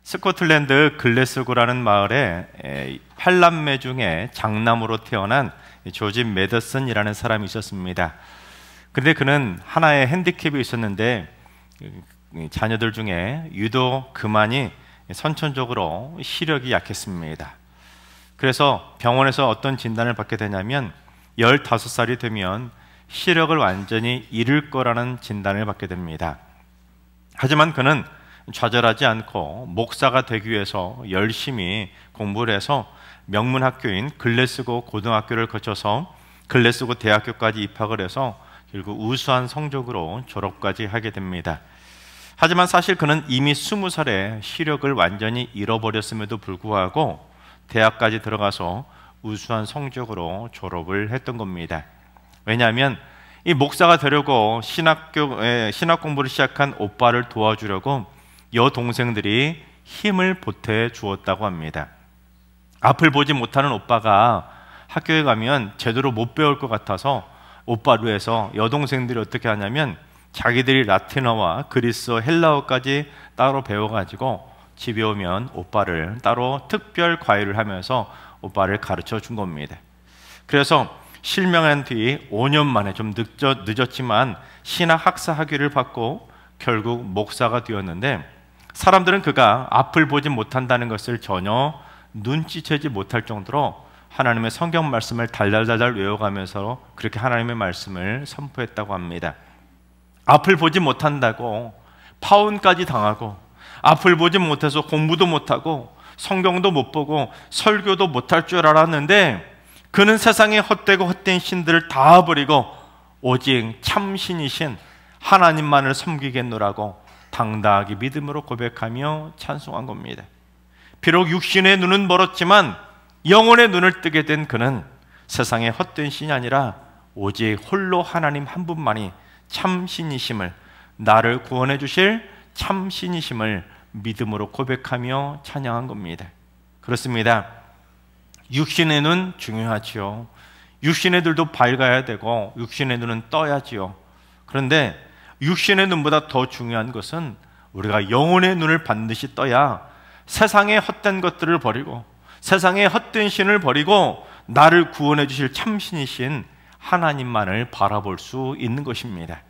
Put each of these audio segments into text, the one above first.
스코틀랜드 글래스고라는 마을에 8남매 중에 장남으로 태어난 조지 매더슨이라는 사람이 있었습니다. 그런데 그는 하나의 핸디캡이 있었는데 자녀들 중에 유독 그만이 선천적으로 시력이 약했습니다. 그래서 병원에서 어떤 진단을 받게 되냐면 15살이 되면 시력을 완전히 잃을 거라는 진단을 받게 됩니다. 하지만 그는 좌절하지 않고 목사가 되기 위해서 열심히 공부를 해서 명문학교인 글래스고 고등학교를 거쳐서 글래스고 대학교까지 입학을 해서 결국 우수한 성적으로 졸업까지 하게 됩니다. 하지만 사실 그는 이미 20살에 시력을 완전히 잃어버렸음에도 불구하고 대학까지 들어가서 우수한 성적으로 졸업을 했던 겁니다. 왜냐하면 이 목사가 되려고 신학 공부를 시작한 오빠를 도와주려고 여동생들이 힘을 보태 주었다고 합니다. 앞을 보지 못하는 오빠가 학교에 가면 제대로 못 배울 것 같아서 오빠를 위해서 여동생들이 어떻게 하냐면 자기들이 라틴어와 그리스어, 헬라어까지 따로 배워가지고 집에 오면 오빠를 따로 특별 과외를 하면서 오빠를 가르쳐 준 겁니다. 그래서 실명한 뒤 5년 만에 좀 늦었지만 신학 학사 학위를 받고 결국 목사가 되었는데, 사람들은 그가 앞을 보지 못한다는 것을 전혀 눈치채지 못할 정도로 하나님의 성경 말씀을 달달달달 외워가면서 그렇게 하나님의 말씀을 선포했다고 합니다. 앞을 보지 못한다고 파혼까지 당하고, 앞을 보지 못해서 공부도 못하고 성경도 못 보고 설교도 못할 줄 알았는데, 그는 세상에 헛되고 헛된 신들을 다 버리고 오직 참신이신 하나님만을 섬기겠노라고 당당하게 믿음으로 고백하며 찬송한 겁니다. 비록 육신의 눈은 멀었지만 영혼의 눈을 뜨게 된 그는 세상에 헛된 신이 아니라 오직 홀로 하나님 한 분만이 참신이심을, 나를 구원해 주실 참신이심을 믿음으로 고백하며 찬양한 겁니다. 그렇습니다. 육신의 눈 중요하지요. 육신의 눈도 밝아야 되고 육신의 눈은 떠야지요. 그런데 육신의 눈보다 더 중요한 것은 우리가 영혼의 눈을 반드시 떠야 세상의 헛된 것들을 버리고 세상의 헛된 신을 버리고 나를 구원해 주실 참신이신 하나님만을 바라볼 수 있는 것입니다.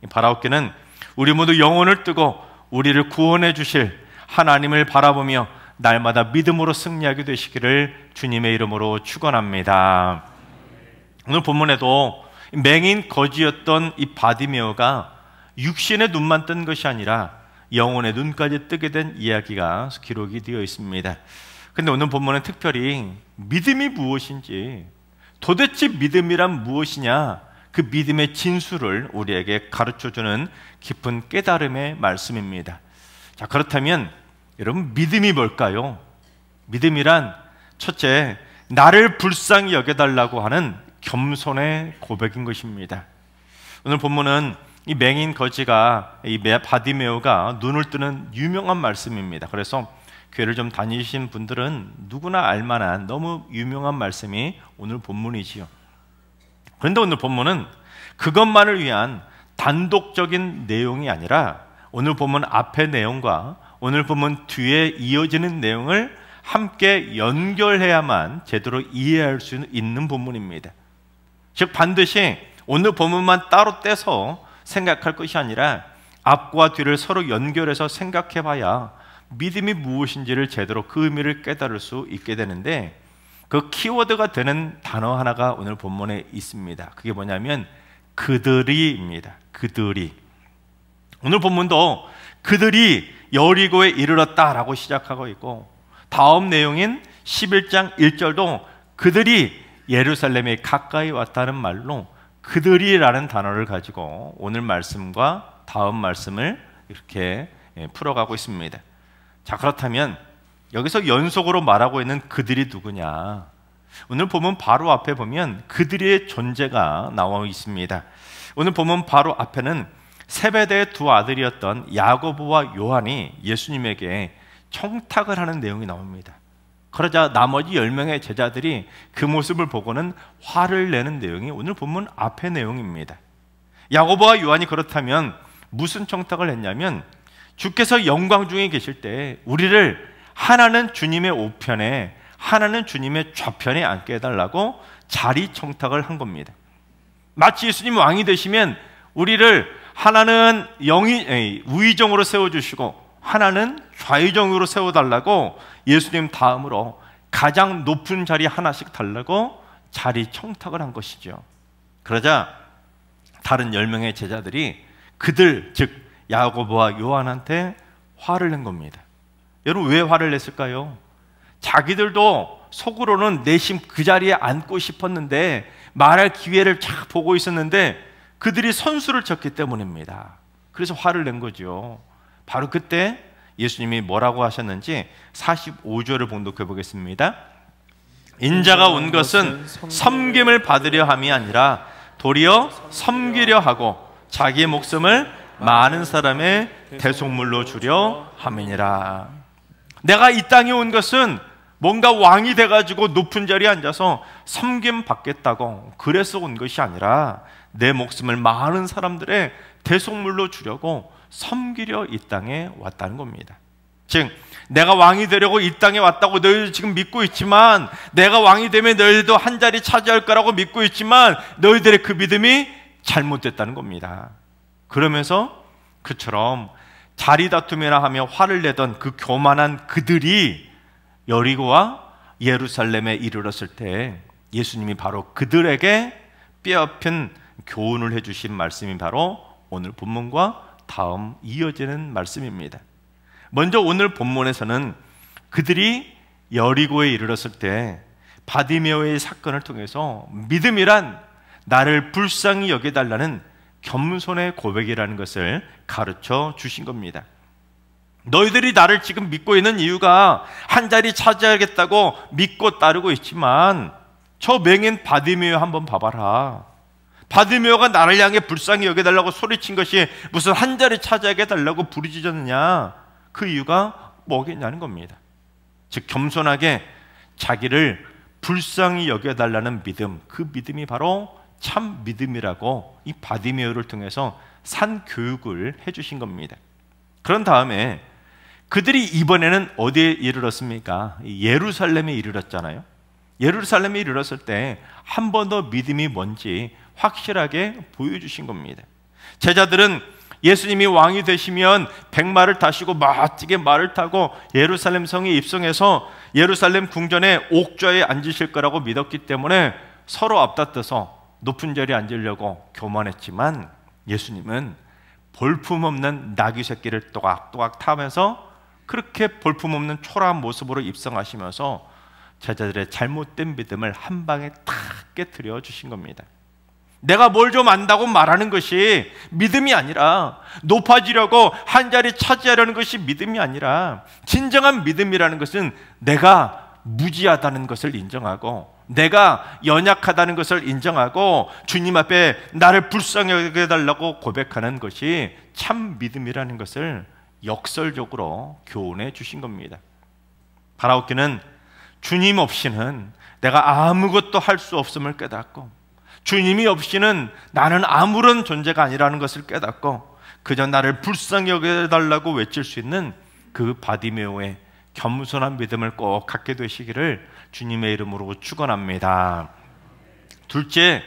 바라옵기는 우리 모두 영혼을 뜨고 우리를 구원해 주실 하나님을 바라보며 날마다 믿음으로 승리하게 되시기를 주님의 이름으로 축원합니다. 오늘 본문에도 맹인 거지였던 이 바디메오가 육신의 눈만 뜬 것이 아니라 영혼의 눈까지 뜨게 된 이야기가 기록이 되어 있습니다. 근데 오늘 본문은 특별히 믿음이 무엇인지, 도대체 믿음이란 무엇이냐, 그 믿음의 진수를 우리에게 가르쳐주는 깊은 깨달음의 말씀입니다. 자, 그렇다면 여러분, 믿음이 뭘까요? 믿음이란 첫째, 나를 불쌍히 여겨달라고 하는 겸손의 고백인 것입니다. 오늘 본문은 이 맹인 거지가, 이 바디메오가 눈을 뜨는 유명한 말씀입니다. 그래서 교회를 좀 다니신 분들은 누구나 알만한 너무 유명한 말씀이 오늘 본문이지요. 그런데 오늘 본문은 그것만을 위한 단독적인 내용이 아니라 오늘 본문 앞의 내용과 오늘 본문 뒤에 이어지는 내용을 함께 연결해야만 제대로 이해할 수 있는 본문입니다. 즉 반드시 오늘 본문만 따로 떼서 생각할 것이 아니라 앞과 뒤를 서로 연결해서 생각해봐야 믿음이 무엇인지를 제대로 그 의미를 깨달을 수 있게 되는데, 그 키워드가 되는 단어 하나가 오늘 본문에 있습니다. 그게 뭐냐면 그들이입니다. 그들이. 오늘 본문도 그들이 여리고에 이르렀다라고 시작하고 있고, 다음 내용인 11장 1절도 그들이 예루살렘에 가까이 왔다는 말로 그들이라는 단어를 가지고 오늘 말씀과 다음 말씀을 이렇게 풀어가고 있습니다. 자, 그렇다면 여기서 연속으로 말하고 있는 그들이 누구냐? 오늘 보면 바로 앞에 보면 그들의 존재가 나와 있습니다. 오늘 보면 바로 앞에는 세베대의 두 아들이었던 야고보와 요한이 예수님에게 청탁을 하는 내용이 나옵니다. 그러자 나머지 10명의 제자들이 그 모습을 보고는 화를 내는 내용이 오늘 본문 앞의 내용입니다. 야고보와 요한이 그렇다면 무슨 청탁을 했냐면 주께서 영광 중에 계실 때 우리를 하나는 주님의 우편에 하나는 주님의 좌편에 앉게 해달라고 자리 청탁을 한 겁니다. 마치 예수님 왕이 되시면 우리를 하나는 우의정으로 세워주시고 하나는 좌의정으로 세워달라고 예수님 다음으로 가장 높은 자리 하나씩 달라고 자리 청탁을 한 것이죠. 그러자 다른 10명의 제자들이 그들, 즉 야고보와 요한한테 화를 낸 겁니다. 여러분, 왜 화를 냈을까요? 자기들도 속으로는 내심 그 자리에 앉고 싶었는데 말할 기회를 쫙 보고 있었는데 그들이 선수를 쳤기 때문입니다. 그래서 화를 낸 거죠. 바로 그때 예수님이 뭐라고 하셨는지 45절을 봉독해 보겠습니다. 인자가 온 것은 섬김을 받으려 함이 아니라 도리어 섬기려 하고 자기의 목숨을 많은 사람의 대속물로 주려 함이니라. 내가 이 땅에 온 것은 뭔가 왕이 돼가지고 높은 자리에 앉아서 섬김 받겠다고 그래서 온 것이 아니라 내 목숨을 많은 사람들의 대속물로 주려고 섬기려 이 땅에 왔다는 겁니다. 즉 내가 왕이 되려고 이 땅에 왔다고 너희들 지금 믿고 있지만, 내가 왕이 되면 너희들도 한 자리 차지할 거라고 믿고 있지만 너희들의 그 믿음이 잘못됐다는 겁니다. 그러면서 그처럼 자리 다툼이나 하며 화를 내던 그 교만한 그들이 여리고와 예루살렘에 이르렀을 때 예수님이 바로 그들에게 뼈아픈 교훈을 해주신 말씀이 바로 오늘 본문과 다음 이어지는 말씀입니다. 먼저 오늘 본문에서는 그들이 여리고에 이르렀을 때 바디메오의 사건을 통해서 믿음이란 나를 불쌍히 여겨달라는 겸손의 고백이라는 것을 가르쳐 주신 겁니다. 너희들이 나를 지금 믿고 있는 이유가 한 자리 차지하겠다고 믿고 따르고 있지만 저 맹인 바디메오 한번 봐봐라. 바디메오가 나를 향해 불쌍히 여겨달라고 소리친 것이 무슨 한 자리 차지하게 달라고 부르짖었느냐? 그 이유가 뭐겠냐는 겁니다. 즉 겸손하게 자기를 불쌍히 여겨달라는 믿음, 그 믿음이 바로 참 믿음이라고 이 바디메오를 통해서 산 교육을 해주신 겁니다. 그런 다음에 그들이 이번에는 어디에 이르렀습니까? 예루살렘에 이르렀잖아요. 예루살렘에 이르렀을 때 한 번 더 믿음이 뭔지 확실하게 보여주신 겁니다. 제자들은 예수님이 왕이 되시면 백마를 타시고 멋지게 말을 타고 예루살렘 성에 입성해서 예루살렘 궁전에 옥좌에 앉으실 거라고 믿었기 때문에 서로 앞다퉈서 높은 자리에 앉으려고 교만했지만 예수님은 볼품없는 나귀 새끼를 또각또각 타면서 그렇게 볼품없는 초라한 모습으로 입성하시면서 제자들의 잘못된 믿음을 한 방에 탁 깨트려 주신 겁니다. 내가 뭘 좀 안다고 말하는 것이 믿음이 아니라, 높아지려고 한 자리 차지하려는 것이 믿음이 아니라, 진정한 믿음이라는 것은 내가 무지하다는 것을 인정하고 내가 연약하다는 것을 인정하고 주님 앞에 나를 불쌍히 여겨달라고 고백하는 것이 참 믿음이라는 것을 역설적으로 교훈해 주신 겁니다. 바라옵기는 주님 없이는 내가 아무것도 할 수 없음을 깨닫고, 주님이 없이는 나는 아무런 존재가 아니라는 것을 깨닫고 그저 나를 불쌍히 여겨달라고 외칠 수 있는 그 바디메오의 겸손한 믿음을 꼭 갖게 되시기를 주님의 이름으로 축원합니다. 둘째,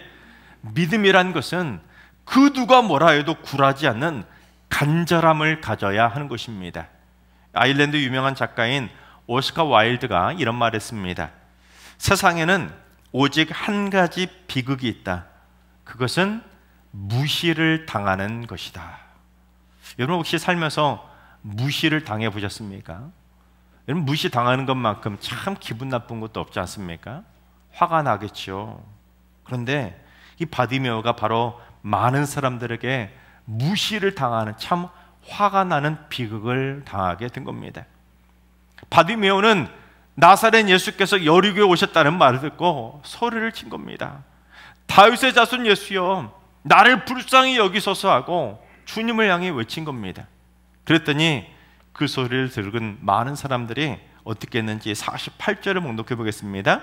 믿음이란 것은 그 누가 뭐라 해도 굴하지 않는 간절함을 가져야 하는 것입니다. 아일랜드 유명한 작가인 오스카 와일드가 이런 말을 했습니다. 세상에는 오직 한 가지 비극이 있다. 그것은 무시를 당하는 것이다. 여러분 혹시 살면서 무시를 당해 보셨습니까? 여러분 무시 당하는 것만큼 참 기분 나쁜 것도 없지 않습니까? 화가 나겠죠. 그런데 이 바디메오가 바로 많은 사람들에게 무시를 당하는, 참 화가 나는 비극을 당하게 된 겁니다. 바디메오는 나사렛 예수께서 여리고에 오셨다는 말을 듣고 소리를 친 겁니다. 다윗의 자손 예수여, 나를 불쌍히 여기소서 하고 주님을 향해 외친 겁니다. 그랬더니 그 소리를 들은 많은 사람들이 어떻게 했는지 48절을 봉독해 보겠습니다.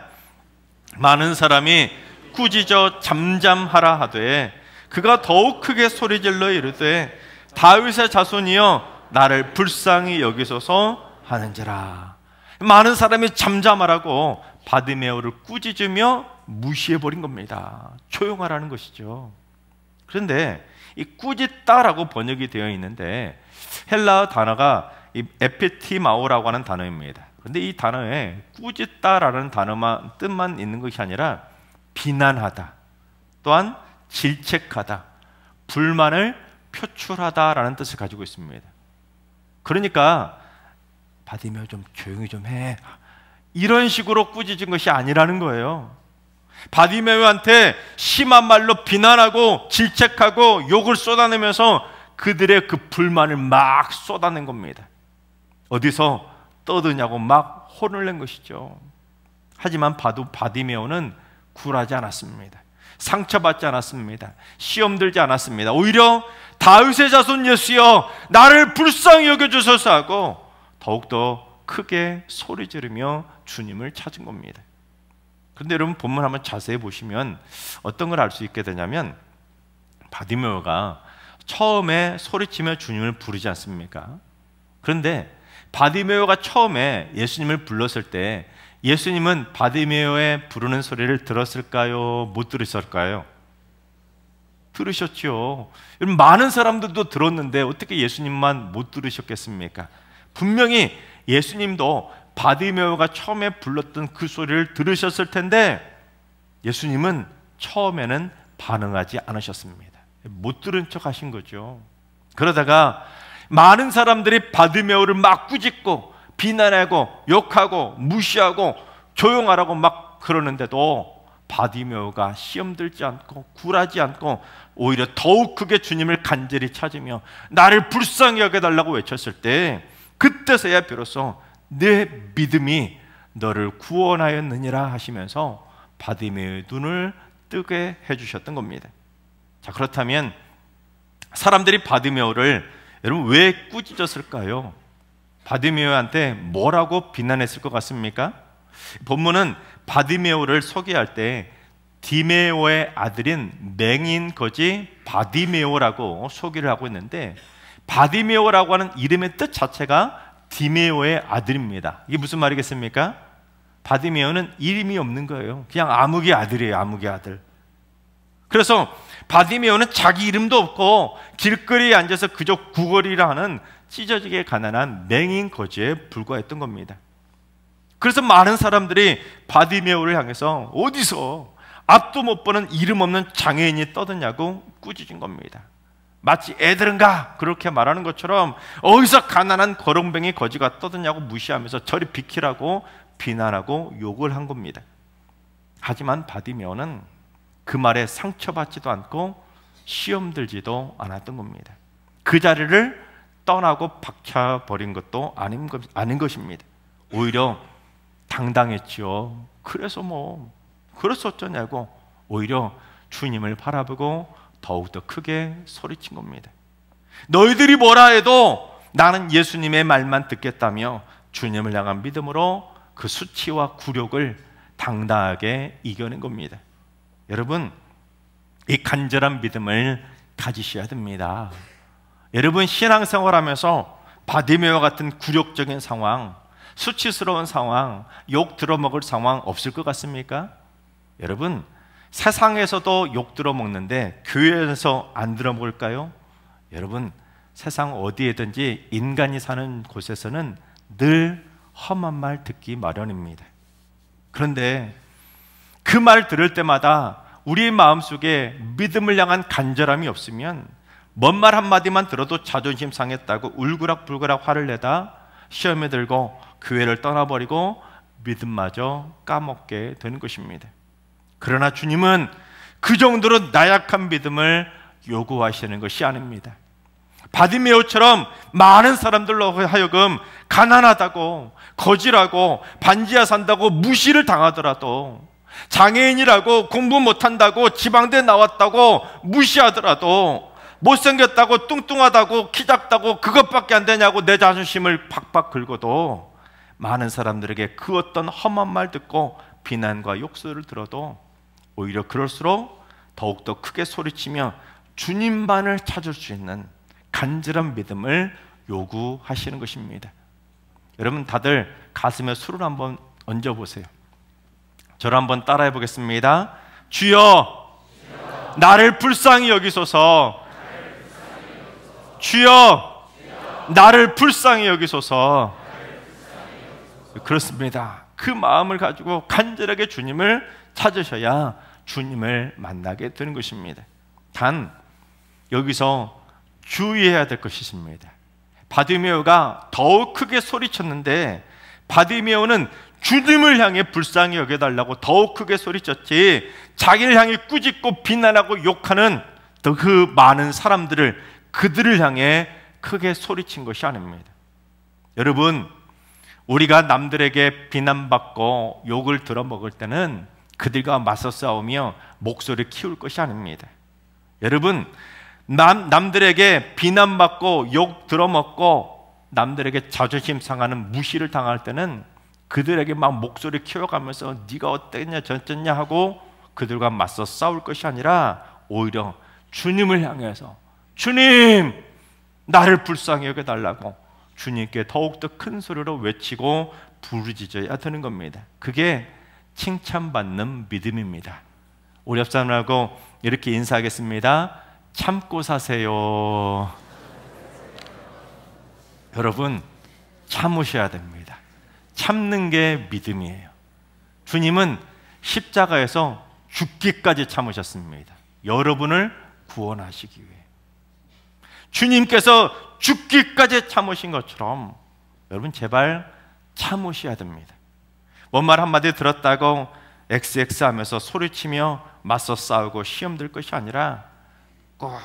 많은 사람이 꾸짖어 잠잠하라 하되 그가 더욱 크게 소리질러 이르되 다윗의 자손이여 나를 불쌍히 여기소서 하는지라. 많은 사람이 잠잠하라고 바디메오를 꾸짖으며 무시해버린 겁니다. 조용하라는 것이죠. 그런데 이 꾸짖다라고 번역이 되어 있는데 헬라어 단어가 이 에피티마오라고 하는 단어입니다. 그런데 이 단어에 꾸짖다라는 단어만 뜻만 있는 것이 아니라 비난하다, 또한 질책하다, 불만을 표출하다라는 뜻을 가지고 있습니다. 그러니까 바디메오 좀 조용히 좀 해, 이런 식으로 꾸짖은 것이 아니라는 거예요. 바디메오한테 심한 말로 비난하고 질책하고 욕을 쏟아내면서 그들의 그 불만을 막 쏟아낸 겁니다. 어디서 떠드냐고 막 혼을 낸 것이죠. 하지만 바디메오는 굴하지 않았습니다. 상처받지 않았습니다. 시험 들지 않았습니다. 오히려 다윗의 자손 예수여 나를 불쌍히 여겨주소서 하고 더욱더 크게 소리 지르며 주님을 찾은 겁니다. 그런데 여러분 본문 한번 자세히 보시면 어떤 걸 알 수 있게 되냐면 바디메오가 처음에 소리치며 주님을 부르지 않습니까? 그런데 바디메오가 처음에 예수님을 불렀을 때 예수님은 바디메오의 부르는 소리를 들었을까요? 못 들으셨을까요? 들으셨죠. 많은 사람들도 들었는데 어떻게 예수님만 못 들으셨겠습니까? 분명히 예수님도 바디메오가 처음에 불렀던 그 소리를 들으셨을 텐데 예수님은 처음에는 반응하지 않으셨습니다. 못 들은 척 하신 거죠. 그러다가 많은 사람들이 바디메오를 막 꾸짖고 비난하고 욕하고 무시하고 조용하라고 막 그러는데도 바디메오가 시험 들지 않고 굴하지 않고 오히려 더욱 크게 주님을 간절히 찾으며 나를 불쌍히 여겨달라고 외쳤을 때 그때서야 비로소 내 믿음이 너를 구원하였느니라 하시면서 바디메오의 눈을 뜨게 해주셨던 겁니다. 자, 그렇다면 사람들이 바디메오를 여러분 왜 꾸짖었을까요? 바디메오한테 뭐라고 비난했을 것 같습니까? 본문은 바디메오를 소개할 때 디메오의 아들인 맹인 거지 바디메오라고 소개를 하고 있는데 바디메오라고 하는 이름의 뜻 자체가 디메오의 아들입니다. 이게 무슨 말이겠습니까? 바디메오는 이름이 없는 거예요. 그냥 아무개 아들이에요. 아무개 아들. 그래서 바디메오는 자기 이름도 없고 길거리에 앉아서 그저 구걸이라 하는 찢어지게 가난한 맹인 거지에 불과했던 겁니다. 그래서 많은 사람들이 바디메오를 향해서 어디서 앞도 못 보는 이름 없는 장애인이 떠드냐고 꾸짖은 겁니다. 마치 애들은가 그렇게 말하는 것처럼 어디서 가난한 거렁뱅이 거지가 떠드냐고 무시하면서 저리 비키라고 비난하고 욕을 한 겁니다. 하지만 바디메오는 그 말에 상처받지도 않고 시험 들지도 않았던 겁니다. 그 자리를 떠나고 박차버린 것도 아닌 것입니다. 오히려 당당했지요. 그래서 어쩌냐고 오히려 주님을 바라보고 더욱더 크게 소리친 겁니다. 너희들이 뭐라 해도 나는 예수님의 말만 듣겠다며 주님을 향한 믿음으로 그 수치와 굴욕을 당당하게 이겨낸 겁니다. 여러분, 이 간절한 믿음을 가지셔야 됩니다. 여러분 신앙생활하면서 바디메오 같은 굴욕적인 상황, 수치스러운 상황, 욕 들어먹을 상황 없을 것 같습니까? 여러분 세상에서도 욕 들어먹는데 교회에서 안 들어먹을까요? 여러분 세상 어디에든지 인간이 사는 곳에서는 늘 험한 말 듣기 마련입니다. 그런데 그 말 들을 때마다 우리 마음속에 믿음을 향한 간절함이 없으면 뭔 말 한마디만 들어도 자존심 상했다고 울그락불그락 화를 내다 시험에 들고 교회를 떠나버리고 믿음마저 까먹게 되는 것입니다. 그러나 주님은 그 정도로 나약한 믿음을 요구하시는 것이 아닙니다. 바디메오처럼 많은 사람들로 하여금 가난하다고 거지라고 반지하 산다고 무시를 당하더라도 장애인이라고 공부 못한다고 지방대 나왔다고 무시하더라도 못생겼다고 뚱뚱하다고 키 작다고 그것밖에 안 되냐고 내 자존심을 박박 긁어도 많은 사람들에게 그 어떤 험한 말 듣고 비난과 욕설을 들어도 오히려 그럴수록 더욱더 크게 소리치며 주님만을 찾을 수 있는 간절한 믿음을 요구하시는 것입니다. 여러분 다들 가슴에 술을 한번 얹어보세요. 저를 한번 따라해 보겠습니다. 주여, 나를 불쌍히 여기소서. 주여, 나를 불쌍히 여기소서. 그렇습니다. 그 마음을 가지고 간절하게 주님을 찾으셔야 주님을 만나게 되는 것입니다. 단 여기서 주의해야 될 것이 있습니다. 바디메오가 더욱 크게 소리쳤는데 바디메오는 주님을 향해 불쌍히 여겨달라고 더욱 크게 소리쳤지 자기를 향해 꾸짖고 비난하고 욕하는 그 많은 사람들을 그들을 향해 크게 소리친 것이 아닙니다. 여러분, 우리가 남들에게 비난받고 욕을 들어먹을 때는 그들과 맞서 싸우며 목소리를 키울 것이 아닙니다. 여러분, 남들에게 비난받고 욕 들어먹고 남들에게 자존심 상하는 무시를 당할 때는 그들에게 막 목소리 키워가면서 네가 어땠냐 저쨌냐 하고 그들과 맞서 싸울 것이 아니라 오히려 주님을 향해서 주님, 나를 불쌍히 여겨달라고 주님께 더욱더 큰 소리로 외치고 부르짖어야 되는 겁니다. 그게 칭찬받는 믿음입니다. 우리 옆 사람하고 이렇게 인사하겠습니다. 참고 사세요. 여러분, 참으셔야 됩니다. 참는 게 믿음이에요. 주님은 십자가에서 죽기까지 참으셨습니다. 여러분을 구원하시기 위해. 주님께서 죽기까지 참으신 것처럼 여러분 제발 참으셔야 됩니다. 뭔 말 한마디 들었다고 XX 하면서 소리치며 맞서 싸우고 시험 들 것이 아니라 꼭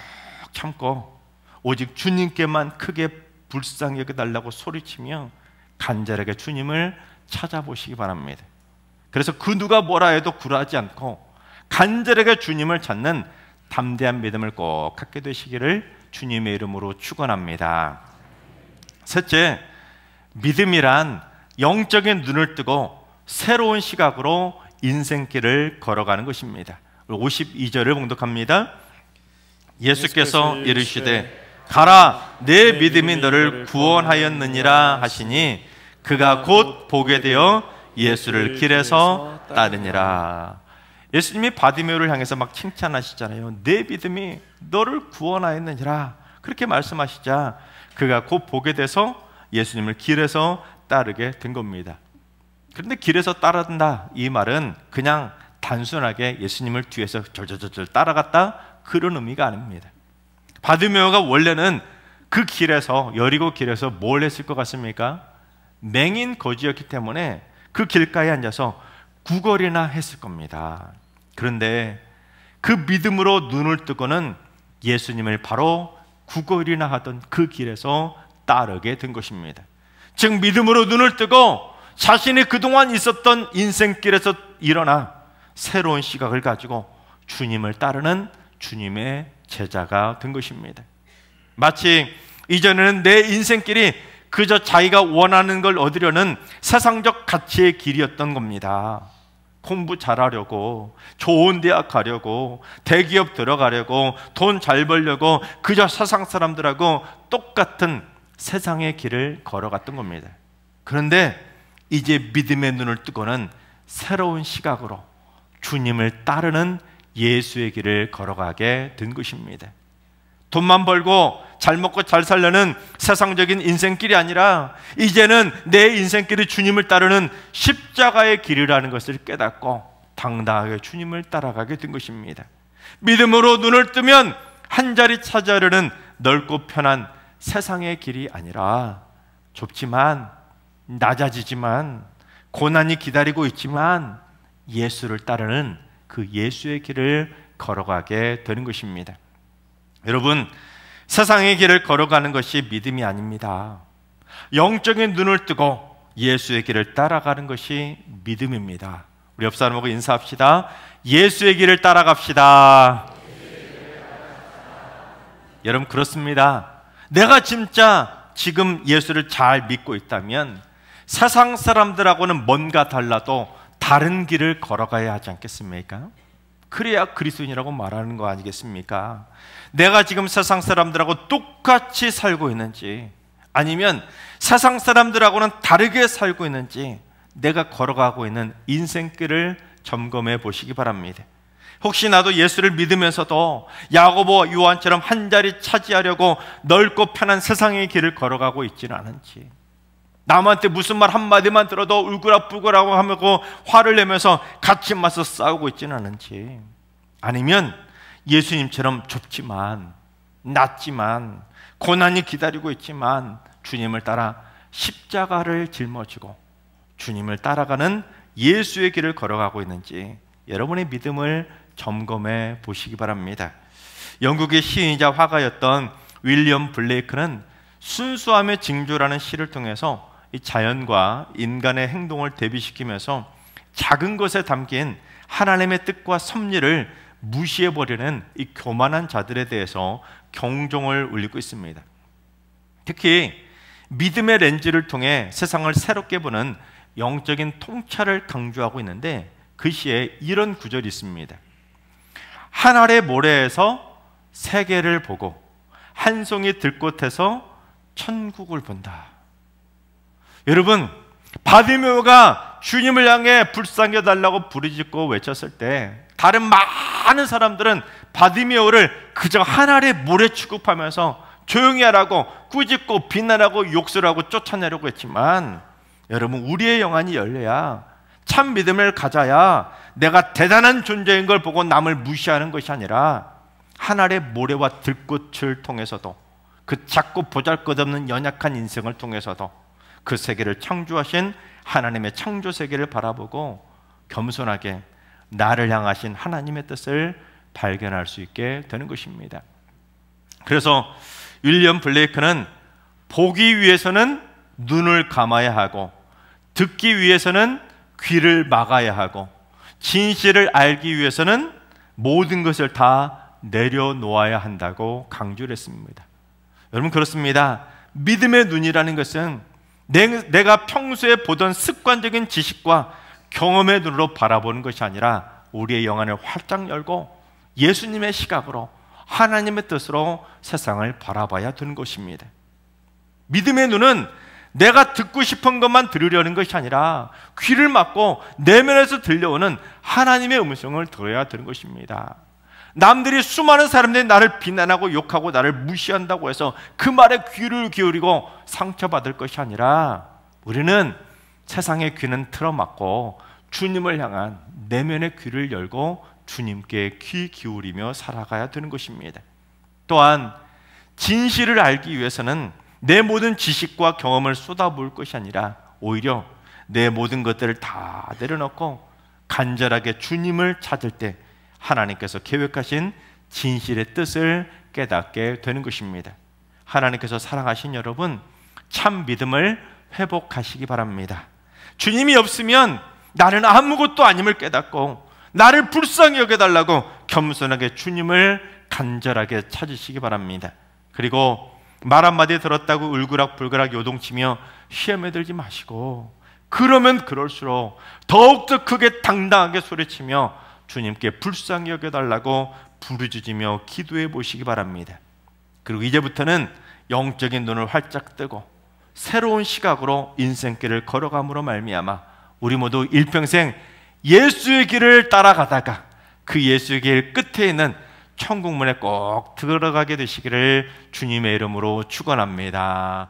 참고 오직 주님께만 크게 불쌍히 여겨달라고 소리치며 간절하게 주님을 찾아보시기 바랍니다. 그래서 그 누가 뭐라 해도 굴하지 않고 간절하게 주님을 찾는 담대한 믿음을 꼭 갖게 되시기를 주님의 이름으로 축원합니다. 셋째, 믿음이란 영적인 눈을 뜨고 새로운 시각으로 인생길을 걸어가는 것입니다. 52절을 봉독합니다. 예수께서 이르시되 가라, 내 믿음이 너를 구원하였느니라 하시니 그가 곧 보게 되어 예수를 길에서 따르니라. 예수님이 바디메오를 향해서 막 칭찬하시잖아요. 내 믿음이 너를 구원하였느니라 그렇게 말씀하시자 그가 곧 보게 돼서 예수님을 길에서 따르게 된 겁니다. 그런데 길에서 따른다 이 말은 그냥 단순하게 예수님을 뒤에서 절절절절 따라갔다 그런 의미가 아닙니다. 바디메오가 원래는 그 길에서 여리고 길에서 뭘 했을 것 같습니까? 맹인 거지였기 때문에 그 길가에 앉아서 구걸이나 했을 겁니다. 그런데 그 믿음으로 눈을 뜨고는 예수님을 바로 구걸이나 하던 그 길에서 따르게 된 것입니다. 즉 믿음으로 눈을 뜨고 자신이 그동안 있었던 인생길에서 일어나 새로운 시각을 가지고 주님을 따르는 주님의 제자가 된 것입니다. 마치 이전에는 내 인생길이 그저 자기가 원하는 걸 얻으려는 세상적 가치의 길이었던 겁니다. 공부 잘하려고, 좋은 대학 가려고, 대기업 들어가려고, 돈 잘 벌려고 그저 세상 사람들하고 똑같은 세상의 길을 걸어갔던 겁니다. 그런데 이제 믿음의 눈을 뜨고는 새로운 시각으로 주님을 따르는 예수의 길을 걸어가게 된 것입니다. 돈만 벌고 잘 먹고 잘 살려는 세상적인 인생길이 아니라 이제는 내 인생길이 주님을 따르는 십자가의 길이라는 것을 깨닫고 당당하게 주님을 따라가게 된 것입니다. 믿음으로 눈을 뜨면 한 자리 찾아려는 넓고 편한 세상의 길이 아니라 좁지만 낮아지지만 고난이 기다리고 있지만 예수를 따르는 그 예수의 길을 걸어가게 되는 것입니다. 여러분, 세상의 길을 걸어가는 것이 믿음이 아닙니다. 영적인 눈을 뜨고 예수의 길을 따라가는 것이 믿음입니다. 우리 옆 사람하고 인사합시다. 예수의 길을 따라갑시다. 여러분, 그렇습니다. 내가 진짜 지금 예수를 잘 믿고 있다면 세상 사람들하고는 뭔가 달라도 다른 길을 걸어가야 하지 않겠습니까? 그래야 그리스도인이라고 말하는 거 아니겠습니까? 내가 지금 세상 사람들하고 똑같이 살고 있는지 아니면 세상 사람들하고는 다르게 살고 있는지 내가 걸어가고 있는 인생길을 점검해 보시기 바랍니다. 혹시 나도 예수를 믿으면서도 야고보 요한처럼 한 자리 차지하려고 넓고 편한 세상의 길을 걸어가고 있지는 않은지, 남한테 무슨 말 한마디만 들어도 울그락불그라고 하고 화를 내면서 같이 맞서 싸우고 있지는 않은지, 아니면 예수님처럼 좁지만 낮지만 고난이 기다리고 있지만 주님을 따라 십자가를 짊어지고 주님을 따라가는 예수의 길을 걸어가고 있는지 여러분의 믿음을 점검해 보시기 바랍니다. 영국의 시인이자 화가였던 윌리엄 블레이크는 순수함의 징조라는 시를 통해서 이 자연과 인간의 행동을 대비시키면서 작은 것에 담긴 하나님의 뜻과 섭리를 무시해버리는 이 교만한 자들에 대해서 경종을 울리고 있습니다. 특히 믿음의 렌즈를 통해 세상을 새롭게 보는 영적인 통찰을 강조하고 있는데, 그 시에 이런 구절이 있습니다. 한 알의 모래에서 세계를 보고 한 송이 들꽃에서 천국을 본다. 여러분, 바디메오가 주님을 향해 불쌍히 달라고 부르짖고 외쳤을 때 다른 많은 사람들은 바디메오를 그저 한 알의 모래 취급하면서 조용히 하라고 꾸짖고 비난하고 욕설하고 쫓아내려고 했지만, 여러분, 우리의 영안이 열려야, 참 믿음을 가져야 내가 대단한 존재인 걸 보고 남을 무시하는 것이 아니라 한 알의 모래와 들꽃을 통해서도, 그 작고 보잘것없는 연약한 인생을 통해서도 그 세계를 창조하신 하나님의 창조 세계를 바라보고 겸손하게 나를 향하신 하나님의 뜻을 발견할 수 있게 되는 것입니다. 그래서 윌리엄 블레이크는 보기 위해서는 눈을 감아야 하고, 듣기 위해서는 귀를 막아야 하고, 진실을 알기 위해서는 모든 것을 다 내려놓아야 한다고 강조를 했습니다. 여러분, 그렇습니다. 믿음의 눈이라는 것은 내가 평소에 보던 습관적인 지식과 경험의 눈으로 바라보는 것이 아니라 우리의 영안을 활짝 열고 예수님의 시각으로, 하나님의 뜻으로 세상을 바라봐야 되는 것입니다. 믿음의 눈은 내가 듣고 싶은 것만 들으려는 것이 아니라 귀를 막고 내면에서 들려오는 하나님의 음성을 들어야 되는 것입니다. 남들이, 수많은 사람들이 나를 비난하고 욕하고 나를 무시한다고 해서 그 말에 귀를 기울이고 상처받을 것이 아니라, 우리는 세상의 귀는 틀어막고 주님을 향한 내면의 귀를 열고 주님께 귀 기울이며 살아가야 되는 것입니다. 또한 진실을 알기 위해서는 내 모든 지식과 경험을 쏟아부을 것이 아니라 오히려 내 모든 것들을 다 내려놓고 간절하게 주님을 찾을 때 하나님께서 계획하신 진실의 뜻을 깨닫게 되는 것입니다. 하나님께서 사랑하신 여러분, 참 믿음을 회복하시기 바랍니다. 주님이 없으면 나는 아무것도 아님을 깨닫고 나를 불쌍히 여겨달라고 겸손하게 주님을 간절하게 찾으시기 바랍니다. 그리고 말 한마디 들었다고 울그락불그락 요동치며 시험에 들지 마시고, 그러면 그럴수록 더욱더 크게 당당하게 소리치며 주님께 불쌍히 여겨달라고 부르짖으며 기도해 보시기 바랍니다. 그리고 이제부터는 영적인 눈을 활짝 뜨고 새로운 시각으로 인생길을 걸어감으로 말미암아 우리 모두 일평생 예수의 길을 따라가다가 그 예수의 길 끝에 있는 천국문에 꼭 들어가게 되시기를 주님의 이름으로 축원합니다.